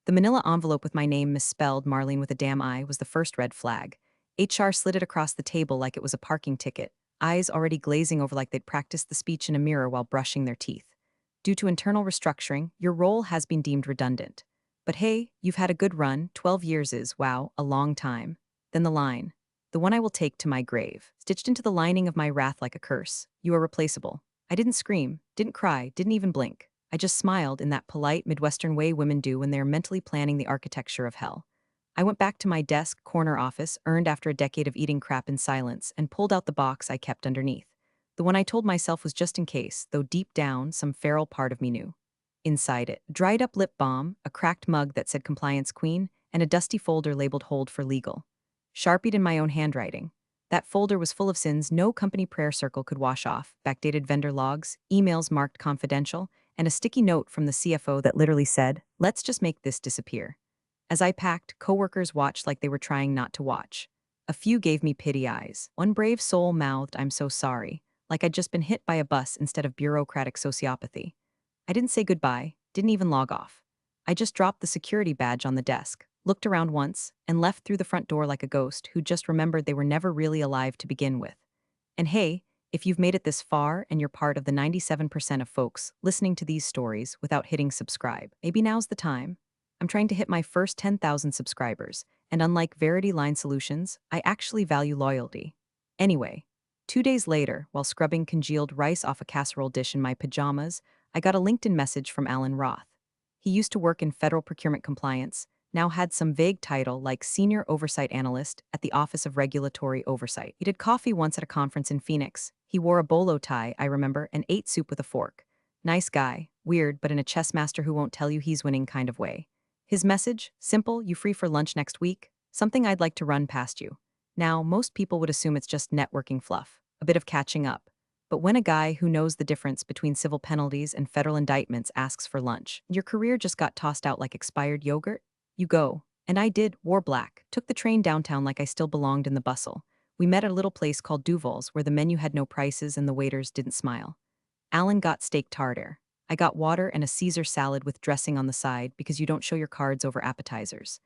The manila envelope with my name misspelled, Marlene with a damn I, was the first red flag. HR slid it across the table like it was a parking ticket, eyes already glazing over like they'd practiced the speech in a mirror while brushing their teeth. Due to internal restructuring, your role has been deemed redundant. But hey, you've had a good run. 12 years is, wow, a long time. Then the line. The one I will take to my grave. Stitched into the lining of my wrath like a curse. You are replaceable. I didn't scream, didn't cry, didn't even blink. I just smiled in that polite Midwestern way women do when they are mentally planning the architecture of hell. I went back to my desk, corner office, earned after a decade of eating crap in silence, and pulled out the box I kept underneath. The one I told myself was just in case, though deep down, some feral part of me knew. Inside it, dried up lip balm, a cracked mug that said Compliance Queen, and a dusty folder labeled Hold for Legal. Sharpied in my own handwriting. That folder was full of sins no company prayer circle could wash off, backdated vendor logs, emails marked confidential, and a sticky note from the CFO that literally said, "Let's just make this disappear." As I packed, coworkers watched like they were trying not to watch. A few gave me pity eyes. One brave soul mouthed, "I'm so sorry," like I'd just been hit by a bus instead of bureaucratic sociopathy. I didn't say goodbye, didn't even log off. I just dropped the security badge on the desk, looked around once, and left through the front door like a ghost who just remembered they were never really alive to begin with. And hey, if you've made it this far and you're part of the 97% of folks listening to these stories without hitting subscribe, maybe now's the time. I'm trying to hit my first 10,000 subscribers, and unlike Verity Line Solutions, I actually value loyalty. Anyway, 2 days later, while scrubbing congealed rice off a casserole dish in my pajamas, I got a LinkedIn message from Alan Roth. He used to work in federal procurement compliance, now had some vague title like Senior Oversight Analyst at the Office of Regulatory Oversight. He did coffee once at a conference in Phoenix. He wore a bolo tie, I remember, and ate soup with a fork. Nice guy, weird, but in a chess master who won't tell you he's winning kind of way. His message, simple, "You free for lunch next week? Something I'd like to run past you." Now, most people would assume it's just networking fluff, a bit of catching up. But when a guy who knows the difference between civil penalties and federal indictments asks for lunch, your career just got tossed out like expired yogurt? You go. And I did, wore black, took the train downtown like I still belonged in the bustle. We met at a little place called Duval's where the menu had no prices and the waiters didn't smile. Alan got steak tartare. I got water and a Caesar salad with dressing on the side because you don't show your cards over appetizers.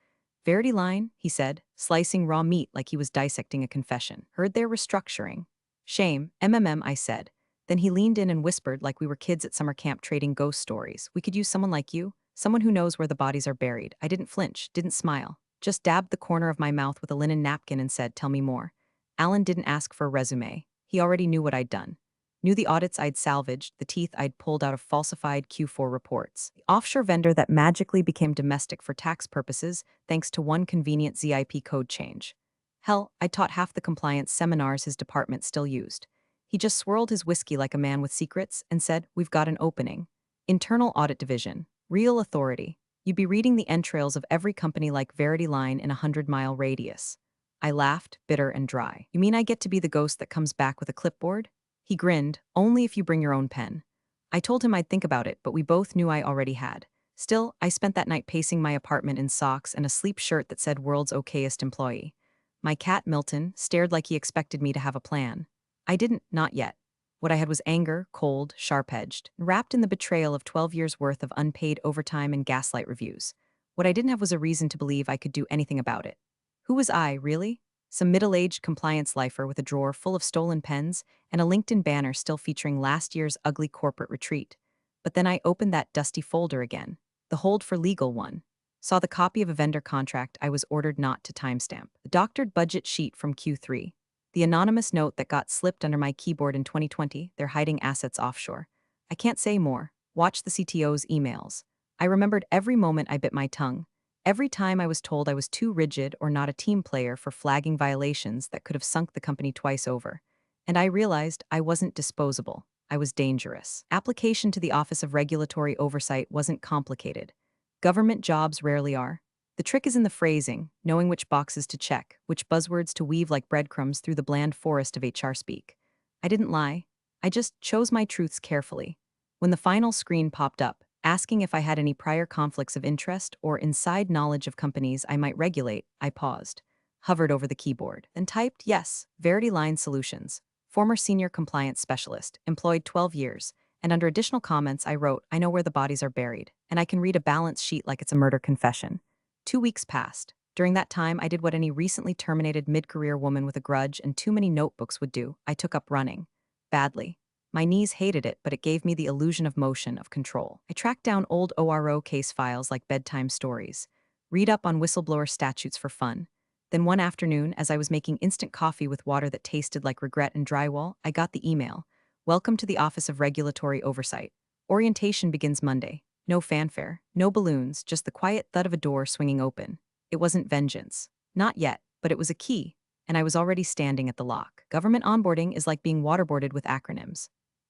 Verity line, he said, slicing raw meat like he was dissecting a confession. Heard they're restructuring. Shame, I said. Then he leaned in and whispered like we were kids at summer camp trading ghost stories. "We could use someone like you, someone who knows where the bodies are buried." I didn't flinch, didn't smile. Just dabbed the corner of my mouth with a linen napkin and said, "Tell me more." Alan didn't ask for a resume. He already knew what I'd done. Knew the audits I'd salvaged, the teeth I'd pulled out of falsified Q4 reports. The offshore vendor that magically became domestic for tax purposes thanks to one convenient ZIP code change. Hell, I taught half the compliance seminars his department still used. He just swirled his whiskey like a man with secrets and said, "We've got an opening. Internal Audit Division. Real authority. You'd be reading the entrails of every company like Verity Line in a 100-mile radius." I laughed, bitter and dry. "You mean I get to be the ghost that comes back with a clipboard?" He grinned, "Only if you bring your own pen." I told him I'd think about it, but we both knew I already had. Still, I spent that night pacing my apartment in socks and a sleep shirt that said "World's Okayest Employee." My cat, Milton, stared like he expected me to have a plan. I didn't, not yet. What I had was anger, cold, sharp-edged, wrapped in the betrayal of 12 years' worth of unpaid overtime and gaslight reviews. What I didn't have was a reason to believe I could do anything about it. Who was I, really? Some middle-aged compliance lifer with a drawer full of stolen pens and a LinkedIn banner still featuring last year's ugly corporate retreat. But then I opened that dusty folder again, the hold for legal one. Saw the copy of a vendor contract I was ordered not to timestamp, the doctored budget sheet from Q3, the anonymous note that got slipped under my keyboard in 2020, they're hiding assets offshore. I can't say more. Watch the CTO's emails. I remembered every moment I bit my tongue, every time I was told I was too rigid or not a team player for flagging violations that could have sunk the company twice over. And I realized I wasn't disposable. I was dangerous. Application to the Office of Regulatory Oversight wasn't complicated. Government jobs rarely are. The trick is in the phrasing, knowing which boxes to check, which buzzwords to weave like breadcrumbs through the bland forest of HR speak. I didn't lie. I just chose my truths carefully. When the final screen popped up, asking if I had any prior conflicts of interest or inside knowledge of companies I might regulate, I paused, hovered over the keyboard, then typed, yes, Verity Line Solutions, former senior compliance specialist, employed 12 years, And under additional comments, I wrote, I know where the bodies are buried, and I can read a balance sheet like it's a murder confession. 2 weeks passed. During that time, I did what any recently terminated mid-career woman with a grudge and too many notebooks would do. I took up running. Badly. My knees hated it, but it gave me the illusion of motion, of control. I tracked down old ORO case files like bedtime stories, read up on whistleblower statutes for fun. Then one afternoon, as I was making instant coffee with water that tasted like regret and drywall, I got the email. Welcome to the Office of Regulatory Oversight. Orientation begins Monday. No fanfare, no balloons, just the quiet thud of a door swinging open. It wasn't vengeance. Not yet, but it was a key, and I was already standing at the lock. Government onboarding is like being waterboarded with acronyms.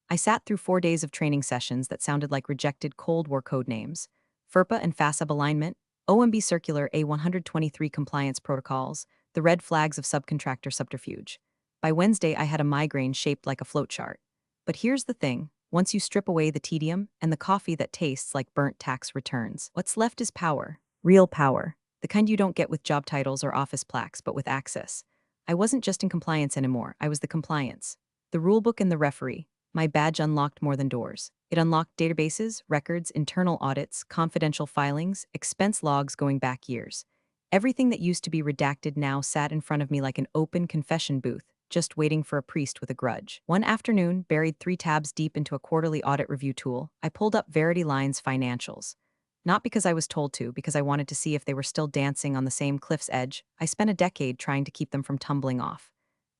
I sat through 4 days of training sessions that sounded like rejected Cold War code names. FERPA and FASAB alignment, OMB Circular A123 compliance protocols, the red flags of subcontractor subterfuge. By Wednesday, I had a migraine shaped like a flowchart. But here's the thing. Once you strip away the tedium and the coffee that tastes like burnt tax returns, what's left is power. Real power. The kind you don't get with job titles or office plaques, but with access. I wasn't just in compliance anymore, I was the compliance. The rulebook and the referee. My badge unlocked more than doors. It unlocked databases, records, internal audits, confidential filings, expense logs going back years. Everything that used to be redacted now sat in front of me like an open confession booth, just waiting for a priest with a grudge. One afternoon, buried 3 tabs deep into a quarterly audit review tool, I pulled up Verity Line's financials. Not because I was told to, because I wanted to see if they were still dancing on the same cliff's edge. I spent a decade trying to keep them from tumbling off.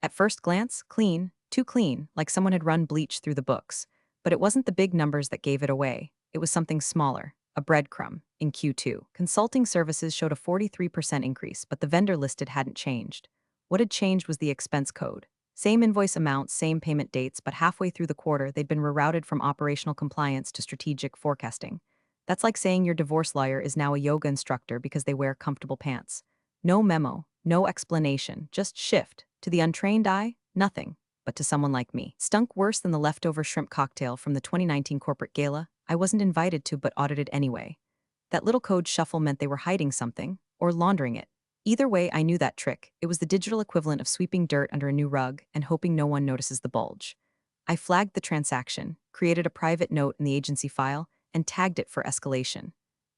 At first glance, clean, too clean, like someone had run bleach through the books. But it wasn't the big numbers that gave it away. It was something smaller, a breadcrumb. In Q2, consulting services showed a 43% increase, but the vendor listed hadn't changed. What had changed was the expense code. Same invoice amounts, same payment dates, but halfway through the quarter, they'd been rerouted from operational compliance to strategic forecasting. That's like saying your divorce lawyer is now a yoga instructor because they wear comfortable pants. No memo, no explanation, just shift. To the untrained eye, nothing. But to someone like me, stunk worse than the leftover shrimp cocktail from the 2019 corporate gala. I wasn't invited to but audited anyway. That little code shuffle meant they were hiding something, or laundering it. Either way, I knew that trick. It was the digital equivalent of sweeping dirt under a new rug and hoping no one notices the bulge. I flagged the transaction, created a private note in the agency file, and tagged it for escalation.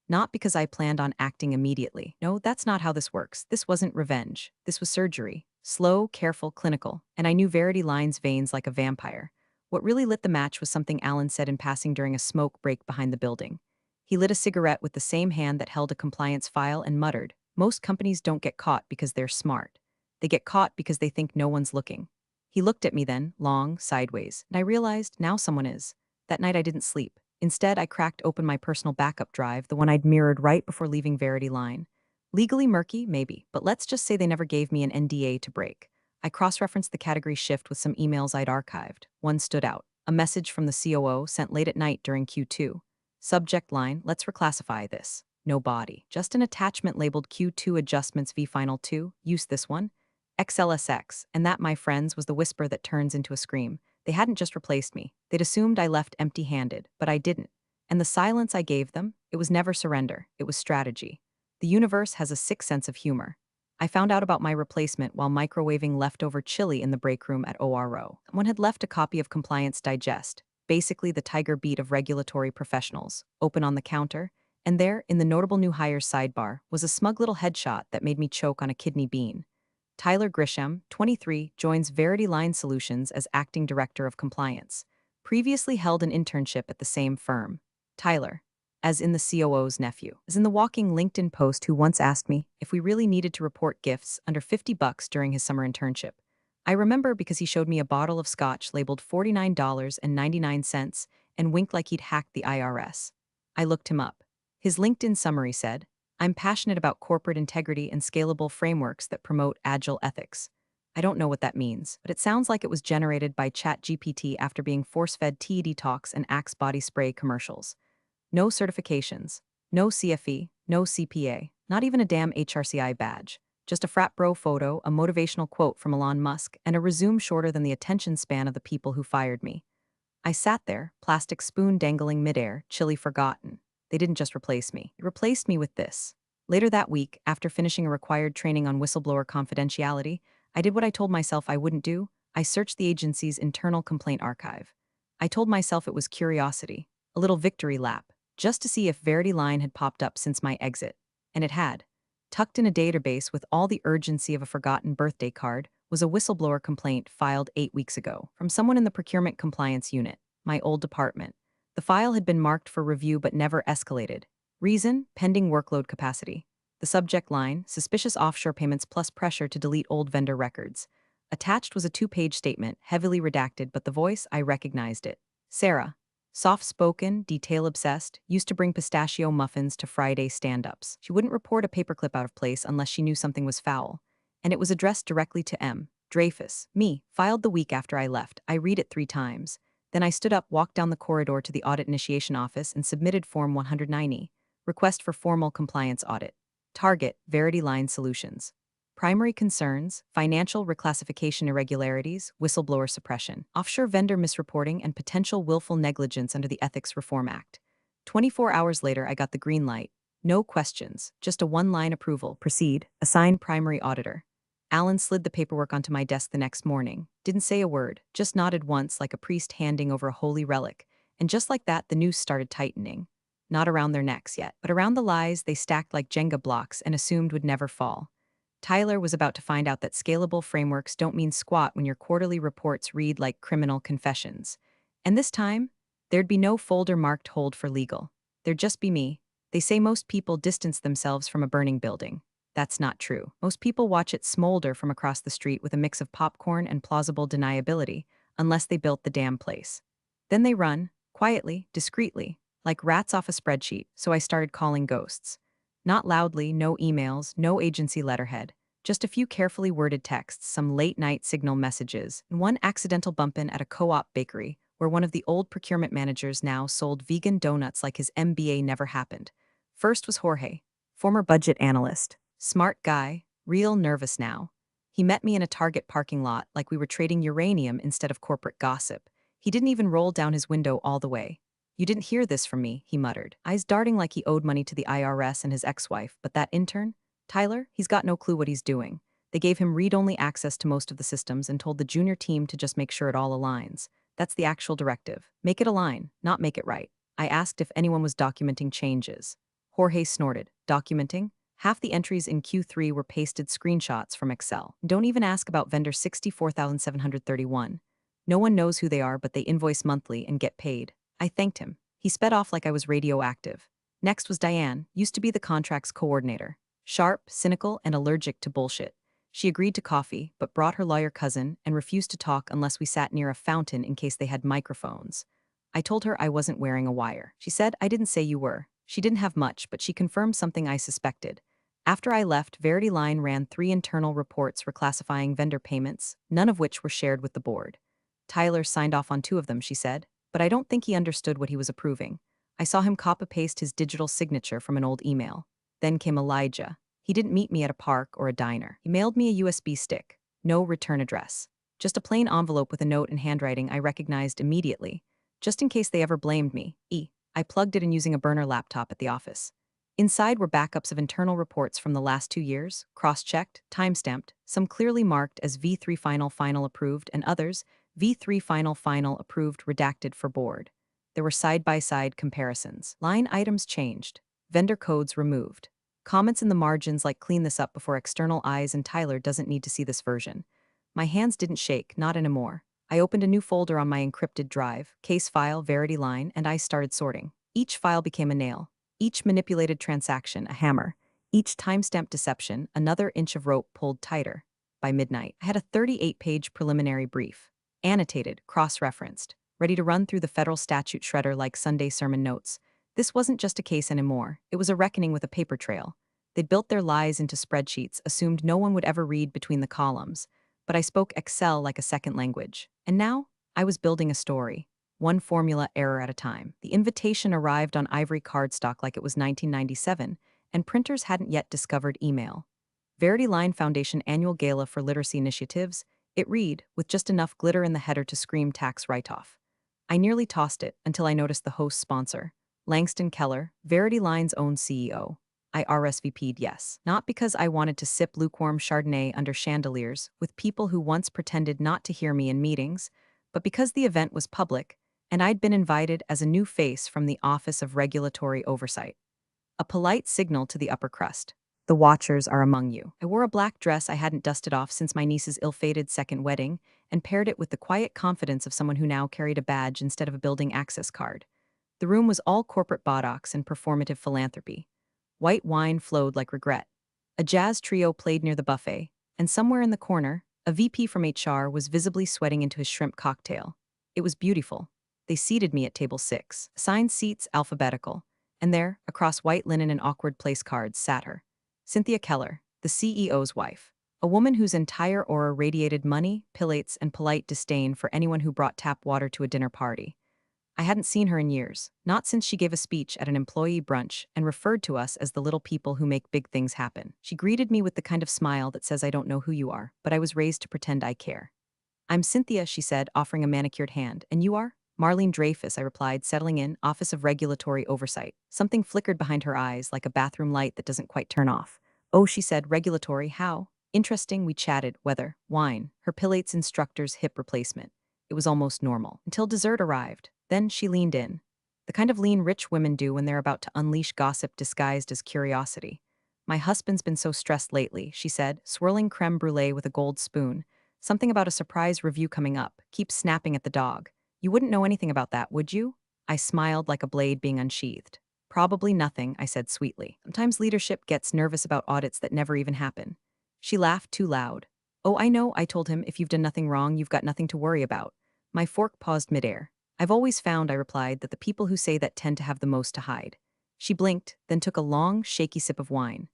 Not because I planned on acting immediately. No, that's not how this works. This wasn't revenge. This was surgery. Slow, careful, clinical. And I knew Verity Line's veins like a vampire. What really lit the match was something Alan said in passing during a smoke break behind the building. He lit a cigarette with the same hand that held a compliance file and muttered, "Most companies don't get caught because they're smart. They get caught because they think no one's looking." He looked at me then, long, sideways, and I realized now someone is. That night I didn't sleep. Instead, I cracked open my personal backup drive, the one I'd mirrored right before leaving Verity Line. Legally murky, maybe, but let's just say they never gave me an NDA to break. I cross-referenced the category shift with some emails I'd archived. One stood out. A message from the COO sent late at night during Q2. Subject line, let's reclassify this. No body. Just an attachment labeled Q2 Adjustments V Final 2. Use this one. XLSX. And that, my friends, was the whisper that turns into a scream. They hadn't just replaced me. They'd assumed I left empty-handed, but I didn't. And the silence I gave them, it was never surrender, it was strategy. The universe has a sick sense of humor. I found out about my replacement while microwaving leftover chili in the break room at ORO. Someone had left a copy of Compliance Digest, basically the Tiger Beat of regulatory professionals, open on the counter, and there, in the notable new hires sidebar, was a smug little headshot that made me choke on a kidney bean. Tyler Grisham, 23, joins Verity Line Solutions as Acting Director of Compliance. Previously held an internship at the same firm. Tyler, as in the COO's nephew, as in the walking LinkedIn post who once asked me if we really needed to report gifts under $50 during his summer internship. I remember because he showed me a bottle of scotch labeled $49.99 and winked like he'd hacked the IRS. I looked him up. His LinkedIn summary said, "I'm passionate about corporate integrity and scalable frameworks that promote agile ethics." I don't know what that means, but it sounds like it was generated by ChatGPT after being force-fed TED Talks and Axe body spray commercials. No certifications, no CFE, no CPA, not even a damn HRCI badge. Just a frat bro photo, a motivational quote from Elon Musk, and a resume shorter than the attention span of the people who fired me. I sat there, plastic spoon dangling midair, chilly forgotten. They didn't just replace me. They replaced me with this. Later that week, after finishing a required training on whistleblower confidentiality, I did what I told myself I wouldn't do. I searched the agency's internal complaint archive. I told myself it was curiosity, a little victory lap, just to see if Verity Line had popped up since my exit. And it had. Tucked in a database with all the urgency of a forgotten birthday card was a whistleblower complaint filed 8 weeks ago from someone in the procurement compliance unit, my old department. The file had been marked for review but never escalated. Reason: pending workload capacity. The subject line: suspicious offshore payments plus pressure to delete old vendor records. Attached was a 2-page statement, heavily redacted, but the voice, I recognized it. Sarah. Soft-spoken, detail-obsessed, used to bring pistachio muffins to Friday stand-ups. She wouldn't report a paperclip out of place unless she knew something was foul. And it was addressed directly to M. Dreyfus, me, filed the week after I left. I read it 3 times. Then I stood up, walked down the corridor to the audit initiation office, and submitted Form 190. Request for formal compliance audit. Target: Verity Line Solutions. Primary concerns: financial reclassification irregularities, whistleblower suppression, offshore vendor misreporting, and potential willful negligence under the Ethics Reform Act. 24 hours later, I got the green light. No questions, just a one-line approval. Proceed. Assign primary auditor. Alan slid the paperwork onto my desk the next morning. Didn't say a word, just nodded once like a priest handing over a holy relic. And just like that, the noose started tightening. Not around their necks yet, but around the lies they stacked like Jenga blocks and assumed would never fall. Tyler was about to find out that scalable frameworks don't mean squat when your quarterly reports read like criminal confessions. And this time, there'd be no folder marked hold for legal. There'd just be me. They say most people distance themselves from a burning building. That's not true. Most people watch it smolder from across the street with a mix of popcorn and plausible deniability, unless they built the damn place. Then they run, quietly, discreetly, like rats off a spreadsheet, so I started calling ghosts. Not loudly, no emails, no agency letterhead. Just a few carefully worded texts, some late-night signal messages, and one accidental bump-in at a co-op bakery where one of the old procurement managers now sold vegan donuts like his MBA never happened. First was Jorge, former budget analyst. Smart guy, real nervous now. He met me in a Target parking lot like we were trading uranium instead of corporate gossip. He didn't even roll down his window all the way. You didn't hear this from me, he muttered, eyes darting like he owed money to the IRS and his ex-wife. But that intern? Tyler? He's got no clue what he's doing. They gave him read-only access to most of the systems and told the junior team to just make sure it all aligns. That's the actual directive. Make it align, not make it right. I asked if anyone was documenting changes. Jorge snorted. Documenting? Half the entries in Q3 were pasted screenshots from Excel. Don't even ask about vendor 64,731. No one knows who they are, but they invoice monthly and get paid. I thanked him. He sped off like I was radioactive. Next was Diane, used to be the contracts coordinator. Sharp, cynical, and allergic to bullshit. She agreed to coffee, but brought her lawyer cousin and refused to talk unless we sat near a fountain in case they had microphones. I told her I wasn't wearing a wire. She said, I didn't say you were. She didn't have much, but she confirmed something I suspected. After I left, Verity Line ran 3 internal reports reclassifying vendor payments, none of which were shared with the board. Tyler signed off on 2 of them, she said, but I don't think he understood what he was approving. I saw him copy-paste his digital signature from an old email. Then came Elijah. He didn't meet me at a park or a diner. He mailed me a USB stick. No return address. Just a plain envelope with a note in handwriting I recognized immediately. Just in case they ever blamed me. I plugged it in using a burner laptop at the office. Inside were backups of internal reports from the last 2 years, cross-checked, time-stamped, some clearly marked as V3 final approved and others V3 final approved redacted for board. There were side-by-side comparisons. Line items changed. Vendor codes removed. Comments in the margins like clean this up before external eyes and Tyler doesn't need to see this version. My hands didn't shake, not anymore. I opened a new folder on my encrypted drive, case file, Verity Line, and I started sorting. Each file became a nail. Each manipulated transaction, a hammer. Each timestamp deception, another inch of rope pulled tighter. By midnight, I had a 38-page preliminary brief. Annotated, cross-referenced, ready to run through the federal statute shredder like Sunday sermon notes. This wasn't just a case anymore. It was a reckoning with a paper trail. They'd built their lies into spreadsheets, assumed no one would ever read between the columns. But I spoke Excel like a second language. And now, I was building a story. One formula error at a time. The invitation arrived on ivory cardstock like it was 1997, and printers hadn't yet discovered email. Verity Line Foundation Annual Gala for Literacy Initiatives. It read, with just enough glitter in the header to scream tax write-off. I nearly tossed it until I noticed the host sponsor, Langston Keller, Verity Line's own CEO. I RSVP'd yes, not because I wanted to sip lukewarm Chardonnay under chandeliers with people who once pretended not to hear me in meetings, but because the event was public, and I'd been invited as a new face from the Office of Regulatory Oversight. A polite signal to the upper crust. The watchers are among you. I wore a black dress I hadn't dusted off since my niece's ill-fated second wedding, and paired it with the quiet confidence of someone who now carried a badge instead of a building access card. The room was all corporate botox and performative philanthropy. White wine flowed like regret. A jazz trio played near the buffet, and somewhere in the corner, a VP from HR was visibly sweating into his shrimp cocktail. It was beautiful. They seated me at table 6, assigned seats alphabetical, and there, across white linen and awkward place cards, sat her. Cynthia Keller, the CEO's wife. A woman whose entire aura radiated money, pillates, and polite disdain for anyone who brought tap water to a dinner party. I hadn't seen her in years, not since she gave a speech at an employee brunch and referred to us as the little people who make big things happen. She greeted me with the kind of smile that says I don't know who you are, but I was raised to pretend I care. I'm Cynthia, she said, offering a manicured hand. And you are? Marlene Dreyfus, I replied, settling in, Office of Regulatory Oversight. Something flickered behind her eyes, like a bathroom light that doesn't quite turn off. Oh, she said, regulatory, how? Interesting, we chatted, weather, wine, her pilates instructor's hip replacement. It was almost normal, until dessert arrived. Then she leaned in. The kind of lean rich women do when they're about to unleash gossip disguised as curiosity. My husband's been so stressed lately, she said, swirling creme brulee with a gold spoon. Something about a surprise review coming up. Keep snapping at the dog. You wouldn't know anything about that, would you? I smiled like a blade being unsheathed. Probably nothing, I said sweetly. Sometimes leadership gets nervous about audits that never even happen. She laughed too loud. Oh, I know, I told him, if you've done nothing wrong, you've got nothing to worry about. My fork paused midair. I've always found, I replied, that the people who say that tend to have the most to hide. She blinked, then took a long, shaky sip of wine.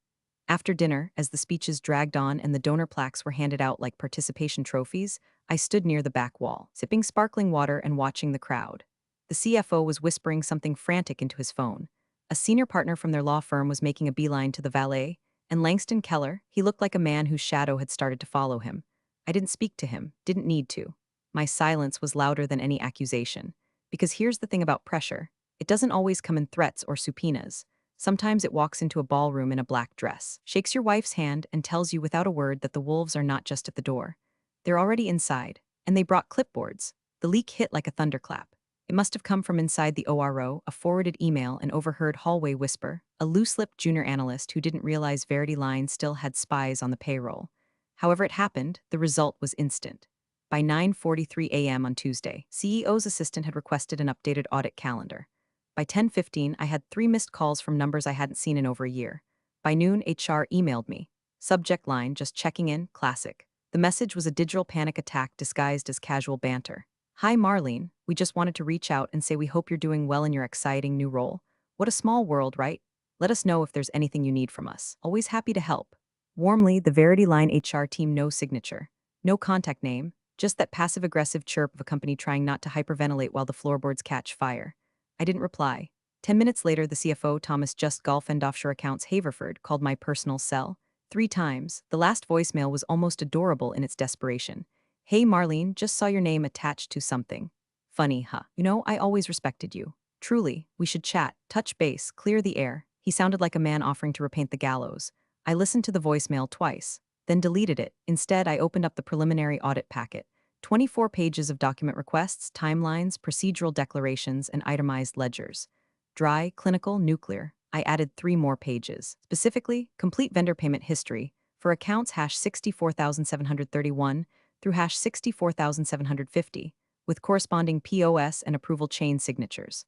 After dinner, as the speeches dragged on and the donor plaques were handed out like participation trophies, I stood near the back wall, sipping sparkling water and watching the crowd. The CFO was whispering something frantic into his phone. A senior partner from their law firm was making a beeline to the valet, and Langston Keller, he looked like a man whose shadow had started to follow him. I didn't speak to him, didn't need to. My silence was louder than any accusation. Because here's the thing about pressure. It doesn't always come in threats or subpoenas. Sometimes it walks into a ballroom in a black dress, shakes your wife's hand, and tells you without a word that the wolves are not just at the door. They're already inside, and they brought clipboards. The leak hit like a thunderclap. It must have come from inside the ORO, a forwarded email, an overheard hallway whisper, a loose-lipped junior analyst who didn't realize Verity Line still had spies on the payroll. However it happened, the result was instant. By 9:43 a.m. on Tuesday, CEO's assistant had requested an updated audit calendar. By 10:15, I had 3 missed calls from numbers I hadn't seen in over a year. By noon, HR emailed me. Subject line, just checking in, classic. The message was a digital panic attack disguised as casual banter. Hi Marlene, we just wanted to reach out and say we hope you're doing well in your exciting new role. What a small world, right? Let us know if there's anything you need from us. Always happy to help. Warmly, the Verity Line HR team, no signature. No contact name, just that passive-aggressive chirp of a company trying not to hyperventilate while the floorboards catch fire. I didn't reply. 10 minutes later, the CFO, Thomas Just Gulf and Offshore Accounts Haverford, called my personal cell. 3 times. The last voicemail was almost adorable in its desperation. Hey Marlene, just saw your name attached to something. Funny, huh? You know, I always respected you. Truly, we should chat, touch base, clear the air. He sounded like a man offering to repaint the gallows. I listened to the voicemail twice, then deleted it. Instead, I opened up the preliminary audit packet. 24 pages of document requests, timelines, procedural declarations, and itemized ledgers. Dry, clinical, nuclear. I added 3 more pages. Specifically, complete vendor payment history for accounts #64731 through #64750, with corresponding POS and approval chain signatures.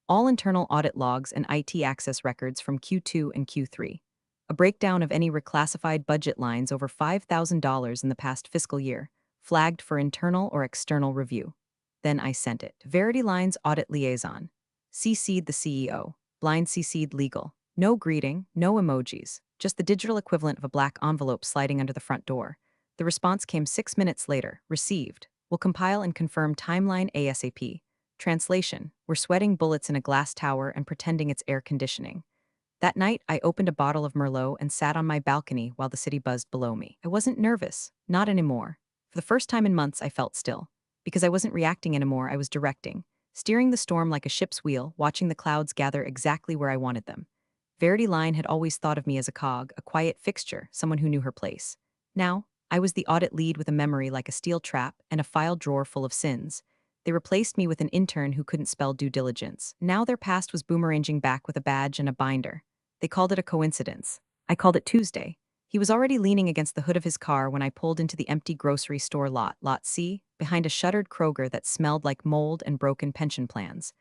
All internal audit logs and IT access records from Q2 and Q3. A breakdown of any reclassified budget lines over $5,000 in the past fiscal year, flagged for internal or external review. Then I sent it to Verity Line's audit liaison. CC'd the CEO, blind CC'd legal. No greeting, no emojis, just the digital equivalent of a black envelope sliding under the front door. The response came 6 minutes later. Received. Will compile and confirm timeline ASAP. Translation: we're sweating bullets in a glass tower and pretending it's air conditioning. That night, I opened a bottle of Merlot and sat on my balcony while the city buzzed below me. I wasn't nervous. Not anymore. For the first time in months, I felt still. Because I wasn't reacting anymore, I was directing. Steering the storm like a ship's wheel, watching the clouds gather exactly where I wanted them. Verity Line had always thought of me as a cog, a quiet fixture, someone who knew her place. Now, I was the audit lead with a memory like a steel trap and a file drawer full of sins. They replaced me with an intern who couldn't spell due diligence. Now their past was boomeranging back with a badge and a binder. They called it a coincidence. I called it Tuesday. He was already leaning against the hood of his car when I pulled into the empty grocery store lot, Lot C, behind a shuttered Kroger that smelled like mold and broken pension plans.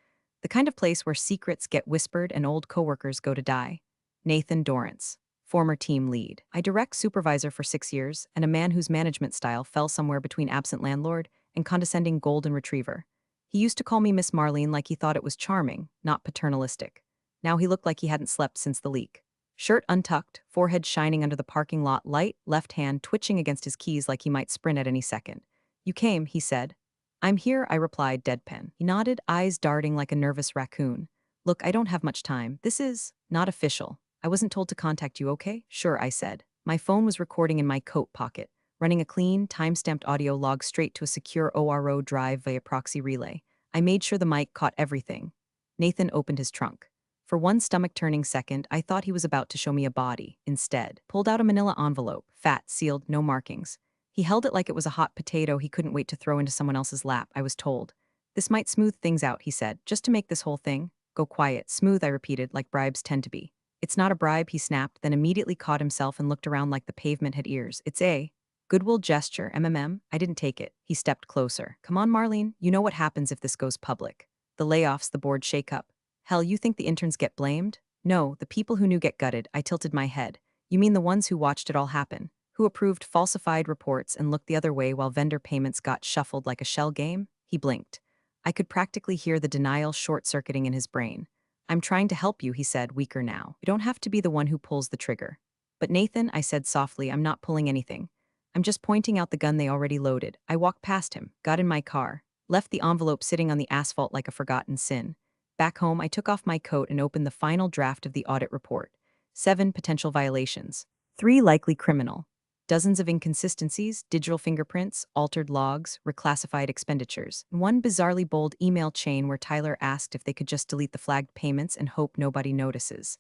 The kind of place where secrets get whispered and old coworkers go to die. Nathan Dorrance, former team lead. I direct supervisor for 6 years, and a man whose management style fell somewhere between absent landlord and condescending golden retriever. He used to call me Miss Marlene like he thought it was charming, not paternalistic. Now he looked like he hadn't slept since the leak. Shirt untucked, forehead shining under the parking lot light, left hand twitching against his keys like he might sprint at any second. "You came," he said. "I'm here," I replied, deadpan. He nodded, eyes darting like a nervous raccoon. "Look, I don't have much time. This is not official. I wasn't told to contact you, okay?" "Sure," I said. My phone was recording in my coat pocket, running a clean, time-stamped audio log straight to a secure ORO drive via proxy relay. I made sure the mic caught everything. Nathan opened his trunk. For one stomach-turning second, I thought he was about to show me a body. Instead, pulled out a manila envelope, fat, sealed, no markings. He held it like it was a hot potato he couldn't wait to throw into someone else's lap, I was told. "This might smooth things out," he said, "just to make this whole thing go quiet." "Smooth," I repeated, like bribes tend to be. "It's not a bribe," he snapped, then immediately caught himself and looked around like the pavement had ears. "It's a goodwill gesture, MMM." I didn't take it. He stepped closer. "Come on, Marlene, you know what happens if this goes public. The layoffs, the board shakeup. Hell, you think the interns get blamed? No, the people who knew get gutted." I tilted my head. "You mean the ones who watched it all happen? Who approved falsified reports and looked the other way while vendor payments got shuffled like a shell game?" He blinked. I could practically hear the denial short-circuiting in his brain. "I'm trying to help you," he said, weaker now. "You don't have to be the one who pulls the trigger." "But Nathan," I said softly, "I'm not pulling anything. I'm just pointing out the gun they already loaded." I walked past him, got in my car, left the envelope sitting on the asphalt like a forgotten sin. Back home, I took off my coat and opened the final draft of the audit report. 7 potential violations. 3 likely criminal. Dozens of inconsistencies, digital fingerprints, altered logs, reclassified expenditures. One bizarrely bold email chain where Tyler asked if they could just delete the flagged payments and hope nobody notices.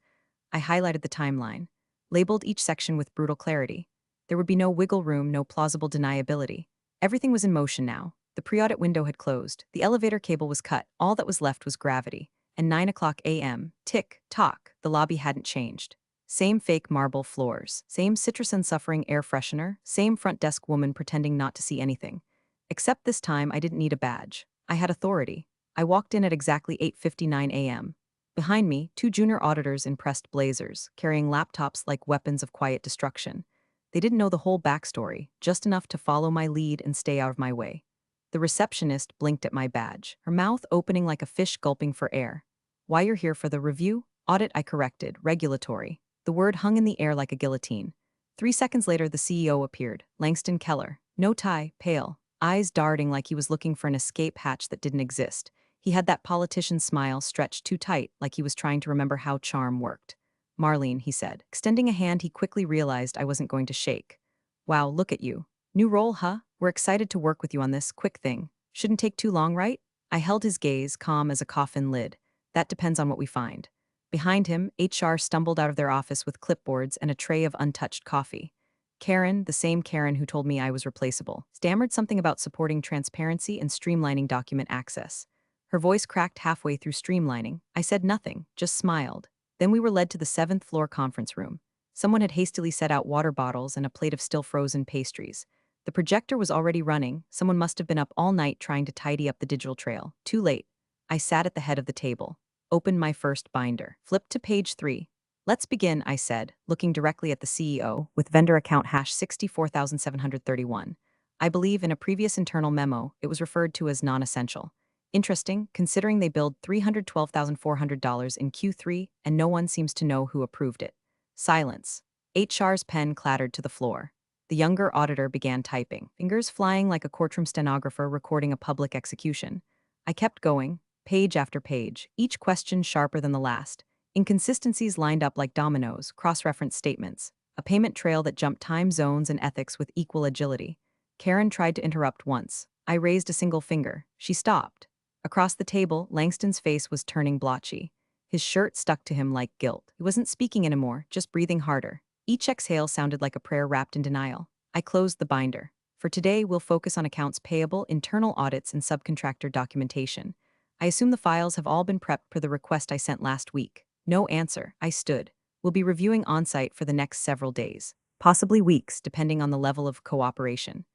I highlighted the timeline, labeled each section with brutal clarity. There would be no wiggle room, no plausible deniability. Everything was in motion now. The pre-audit window had closed. The elevator cable was cut. All that was left was gravity. And 9 o'clock a.m., tick, tock, the lobby hadn't changed. Same fake marble floors, same citrus-suffering air freshener, same front desk woman pretending not to see anything. Except this time I didn't need a badge. I had authority. I walked in at exactly 8:59 a.m. Behind me, 2 junior auditors in pressed blazers, carrying laptops like weapons of quiet destruction. They didn't know the whole backstory, just enough to follow my lead and stay out of my way. The receptionist blinked at my badge, her mouth opening like a fish gulping for air. "Why you're here for the review?" "Audit," I corrected. "Regulatory." The word hung in the air like a guillotine. 3 seconds later, the CEO appeared, Langston Keller. No tie, pale, eyes darting like he was looking for an escape hatch that didn't exist. He had that politician smile stretched too tight, like he was trying to remember how charm worked. "Marlene," he said. Extending a hand, he quickly realized I wasn't going to shake. "Wow, look at you. New role, huh? We're excited to work with you on this quick thing. Shouldn't take too long, right?" I held his gaze, calm as a coffin lid. "That depends on what we find." Behind him, HR stumbled out of their office with clipboards and a tray of untouched coffee. Karen, the same Karen who told me I was replaceable, stammered something about supporting transparency and streamlining document access. Her voice cracked halfway through streamlining. I said nothing, just smiled. Then we were led to the 7th floor conference room. Someone had hastily set out water bottles and a plate of still frozen pastries. The projector was already running. Someone must have been up all night trying to tidy up the digital trail. Too late. I sat at the head of the table, opened my first binder, flipped to page 3. "Let's begin," I said, looking directly at the CEO, with vendor account hash 64,731. I believe in a previous internal memo, it was referred to as non-essential. Interesting, considering they billed $312,400 in Q3 and no one seems to know who approved it. Silence. HR's pen clattered to the floor. The younger auditor began typing, fingers flying like a courtroom stenographer recording a public execution. I kept going, page after page, each question sharper than the last. Inconsistencies lined up like dominoes, cross-reference statements, a payment trail that jumped time zones and ethics with equal agility. Karen tried to interrupt once. I raised a single finger. She stopped. Across the table, Langston's face was turning blotchy. His shirt stuck to him like guilt. He wasn't speaking anymore, just breathing harder. Each exhale sounded like a prayer wrapped in denial. I closed the binder. For today, we'll focus on accounts payable, internal audits, and subcontractor documentation. I assume the files have all been prepped per the request I sent last week. No answer. I stood. We'll be reviewing on-site for the next several days, possibly weeks, depending on the level of cooperation.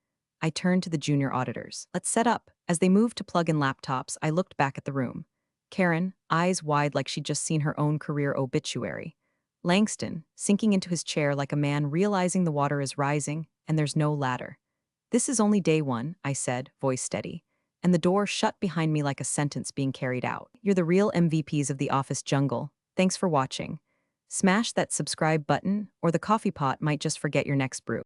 I turned to the junior auditors. Let's set up. As they moved to plug in laptops, I looked back at the room. Karen, eyes wide like she'd just seen her own career obituary. Langston, sinking into his chair like a man realizing the water is rising and there's no ladder. This is only day one, I said, voice steady. And the door shut behind me like a sentence being carried out. You're the real MVPs of the office jungle. Thanks for watching. Smash that subscribe button, or the coffee pot might just forget your next brew.